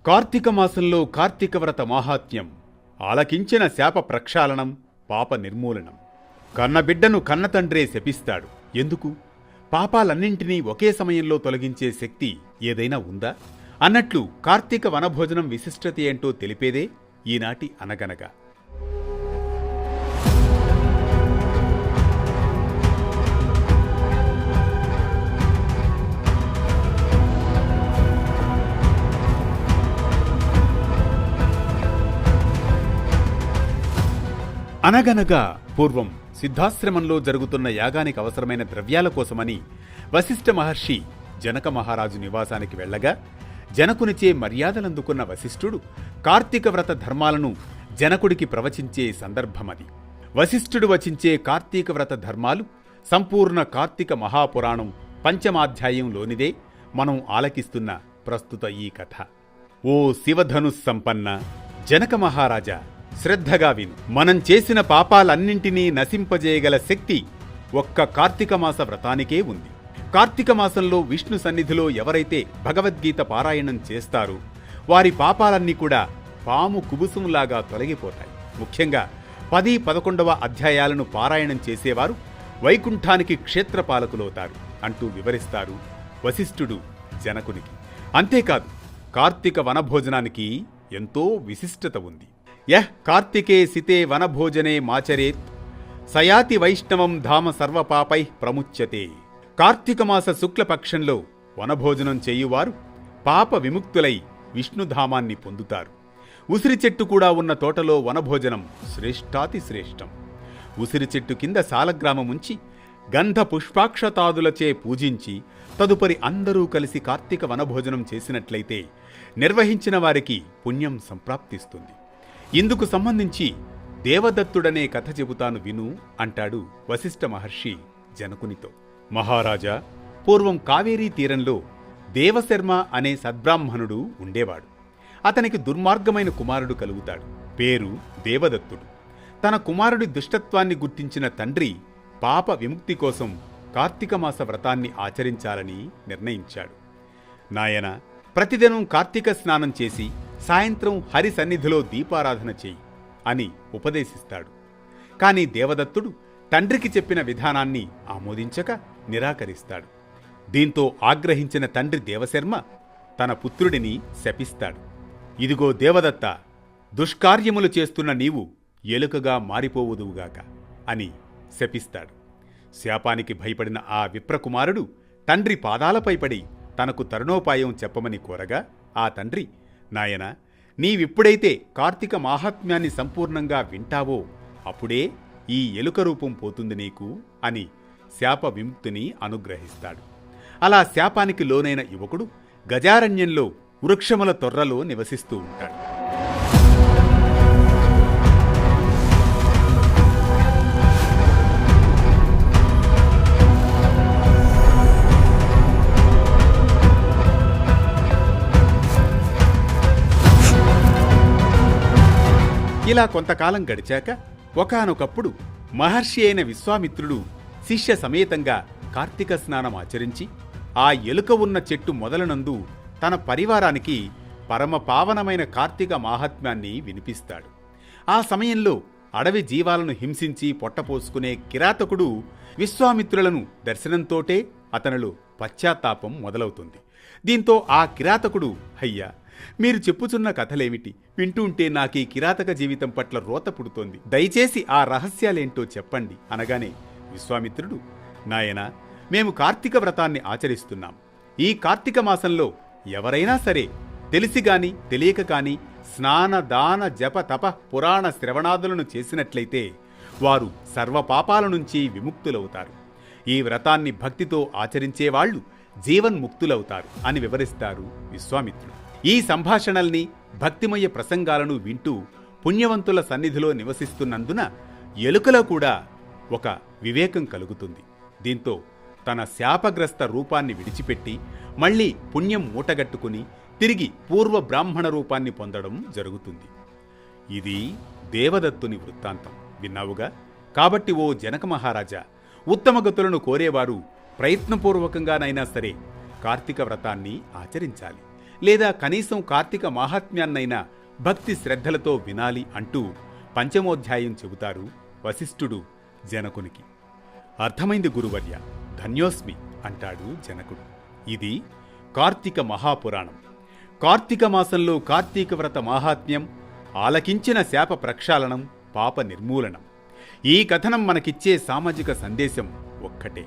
కార్తీక మాసంలో కార్తీక వ్రత మాహాత్మ్యం. ఆలకించిన శాప ప్రక్షాళనం, పాప నిర్మూలనం. కన్నబిడ్డను కన్నతండ్రే శపిస్తాడు. ఎందుకు? పాపాలన్నింటినీ ఒకే సమయంలో తొలగించే శక్తి ఏదైనా ఉందా అన్నట్లు కార్తీక వనభోజనం విశిష్టత ఏంటో తెలిపేదే ఈనాటి అనగనగా. అనగనగా పూర్వం సిద్ధాశ్రమంలో జరుగుతున్న యాగానికి అవసరమైన ద్రవ్యాల కోసమని వశిష్ఠ మహర్షి జనక మహారాజు నివాసానికి వెళ్లగా, జనకునిచే మర్యాదలందుకున్న వశిష్ఠుడు కార్తీక వ్రత ధర్మాలను జనకుడికి ప్రవచించే సందర్భమది. వశిష్ఠుడు వచించే కార్తీక వ్రత ధర్మాలు సంపూర్ణ కార్తీక మహాపురాణం పంచమాధ్యాయంలోనిదే మనం ఆలకిస్తున్న ప్రస్తుత ఈ కథ. ఓ శివధనుస్సంపన్న జనక మహారాజా, శ్రద్ధగా విను. మనం చేసిన పాపాలన్నింటినీ నశింపజేయగల శక్తి ఒక్క కార్తీక మాస వ్రతానికే ఉంది. కార్తీక మాసంలో విష్ణు సన్నిధిలో ఎవరైతే భగవద్గీత పారాయణం చేస్తారో వారి పాపాలన్నీ కూడా పాము కుబుసంలాగా తొలగిపోతాయి. ముఖ్యంగా 10, 11వ అధ్యాయాలను పారాయణం చేసేవారు వైకుంఠానికి క్షేత్రపాలకులవుతారు అంటూ వివరిస్తారు వశిష్ఠుడు జనకునికి. అంతేకాదు, కార్తీక వనభోజనానికి ఎంతో విశిష్టత ఉంది. యః కార్తికే సితే వనభోజనే మాచరేత్ సయాతి వైష్ణవం ధామ సర్వపాపై ప్రముచ్యతే. కార్తీక మాస శుక్లపక్షంలో వనభోజనం చేయువారు పాప విముక్తులై విష్ణుధామాన్ని పొందుతారు. ఉసిరి చెట్టు కూడా ఉన్న తోటలో వనభోజనం శ్రేష్ఠాతి శ్రేష్టం. ఉసిరి చెట్టు కింద సాలగ్రామముంచి గంధ పుష్పాక్షతాదులచే పూజించి తదుపరి అందరూ కలిసి కార్తీక వనభోజనం చేసినట్లయితే నిర్వహించిన వారికి పుణ్యం సంప్రాప్తిస్తుంది. ఇందుకు సంబంధించి దేవదత్తుడనే కథ చెబుతాను విను అంటాడు వశిష్ఠ మహర్షి జనకునితో. మహారాజా, పూర్వం కావేరీ తీరంలో దేవశర్మ అనే సద్బ్రాహ్మణుడు ఉండేవాడు. అతనికి దుర్మార్గమైన కుమారుడు కలుగుతాడు. పేరు దేవదత్తుడు. తన కుమారుడి దుష్టత్వాన్ని గుర్తించిన తండ్రి పాప విముక్తి కోసం కార్తీక మాస వ్రతాన్ని ఆచరించాలని నిర్ణయించాడు. నాయన, ప్రతిదినం కార్తీక స్నానం చేసి సాయంత్రం హరి సన్నిధిలో దీపారాధన చెయ్యి అని ఉపదేశిస్తాడు. కాని దేవదత్తుడు తండ్రికి చెప్పిన విధానాన్ని ఆమోదించక నిరాకరిస్తాడు. దీంతో ఆగ్రహించిన తండ్రి దేవశర్మ తన పుత్రుడిని శపిస్తాడు. ఇదిగో దేవదత్త, దుష్కార్యములు చేస్తున్న నీవు ఎలుకగా మారిపోవుదువుగాక అని శపిస్తాడు. శాపానికి భయపడిన ఆ విప్రకుమారుడు తండ్రి పాదాలపై పడి తనకు తరుణోపాయం చెప్పమని కోరగా, ఆ తండ్రి, నాయనా, నీవిప్పుడైతే కార్తీక మాహాత్మ్యాన్ని సంపూర్ణంగా వింటావో అప్పుడే ఈ ఎలుక రూపం పోతుంది నీకు అని శాప విముక్తిని అనుగ్రహిస్తాడు. అలా శాపానికి లోనైన యువకుడు గజారణ్యంలో వృక్షముల తొర్రలో నివసిస్తూ ఉంటాడు. ఇలా కొంతకాలం గడిచాక ఒకానొకప్పుడు మహర్షి అయిన విశ్వామిత్రుడు శిష్య సమేతంగా కార్తీక స్నానం ఆచరించి ఆ ఎలుక ఉన్న చెట్టు మొదలనందు తన పరివారానికి పరమ పావనమైన కార్తీక మాహాత్మ్యాన్ని వినిపిస్తాడు. ఆ సమయంలో అడవి జీవాలను హింసించి పొట్టపోసుకునే కిరాతకుడు విశ్వామిత్రులను దర్శనంతోటే అతనిలో పశ్చాత్తాపం మొదలవుతుంది. దీంతో ఆ కిరాతకుడు, అయ్యా, మీరు చెప్పుచున్న కథలేమిటి? వింటుంటే నాకీ కిరాతక జీవితం పట్ల రోత పుడుతోంది. దయచేసి ఆ రహస్యాలేంటో చెప్పండి అనగానే విశ్వామిత్రుడు, నాయనా, మేము కార్తీక వ్రతాన్ని ఆచరిస్తున్నాం. ఈ కార్తీక మాసంలో ఎవరైనా సరే తెలిసిగాని తెలియక కాని స్నాన దాన జప తప పురాణ శ్రవణాదులను చేసినట్లయితే వారు సర్వపాపాల నుంచి విముక్తులవుతారు. ఈ వ్రతాన్ని భక్తితో ఆచరించేవాళ్లు జీవన్ముక్తులవుతారు అని వివరిస్తారు విశ్వామిత్రుడు. ఈ సంభాషణల్ని, భక్తిమయ ప్రసంగాలను వింటూ పుణ్యవంతుల సన్నిధిలో నివసిస్తున్నందున ఎలుకలో కూడా ఒక వివేకం కలుగుతుంది. దీంతో తన శాపగ్రస్త రూపాన్ని విడిచిపెట్టి మళ్లీ పుణ్యం మూటగట్టుకుని తిరిగి పూర్వ బ్రాహ్మణ రూపాన్ని పొందడం జరుగుతుంది. ఇది దేవదత్తుని వృత్తాంతం విన్నావుగా. కాబట్టి ఓ జనక మహారాజా, ఉత్తమ గతులను కోరేవారు ప్రయత్నపూర్వకంగానైనా సరే కార్తీక వ్రతాన్ని ఆచరించాలి. లేదా కనీసం కార్తీక మాహాత్మ్యాన్నైనా భక్తి శ్రద్ధలతో వినాలి అంటూ పంచమోధ్యాయం చెబుతారు వశిష్ఠుడు జనకునికి. అర్థమైంది గురువర్య, ధన్యోస్మి అంటాడు జనకుడు. ఇది కార్తీక మహాపురాణం. కార్తీక మాసంలో కార్తీక వ్రత మాహాత్మ్యం, ఆలకించిన శాప ప్రక్షాళనం, పాప నిర్మూలనం. ఈ కథనం మనకిచ్చే సామాజిక సందేశం ఒక్కటే: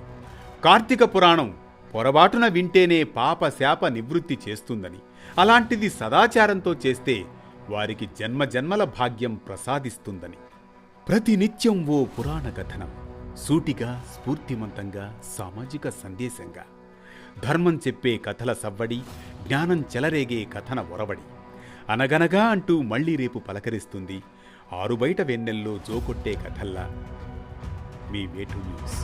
కార్తీక పురాణం పొరబాటున వింటేనే పాప శాప నివృత్తి చేస్తుందని, అలాంటిది సదాచారంతో చేస్తే వారికి జన్మజన్మల భాగ్యం ప్రసాదిస్తుందని. ప్రతినిత్యం ఓ పురాణ కథనం, సూటిగా, స్ఫూర్తిమంతంగా, సామాజిక సందేశంగా. ధర్మం చెప్పే కథల సవ్వడి, జ్ఞానం చెలరేగే కథన ఒరవడి. అనగనగా అంటూ మళ్లీ రేపు పలకరిస్తుంది ఆరుబయట వెన్నెల్లో జోకొట్టే కథల్లా మీ వేటు న్యూస్.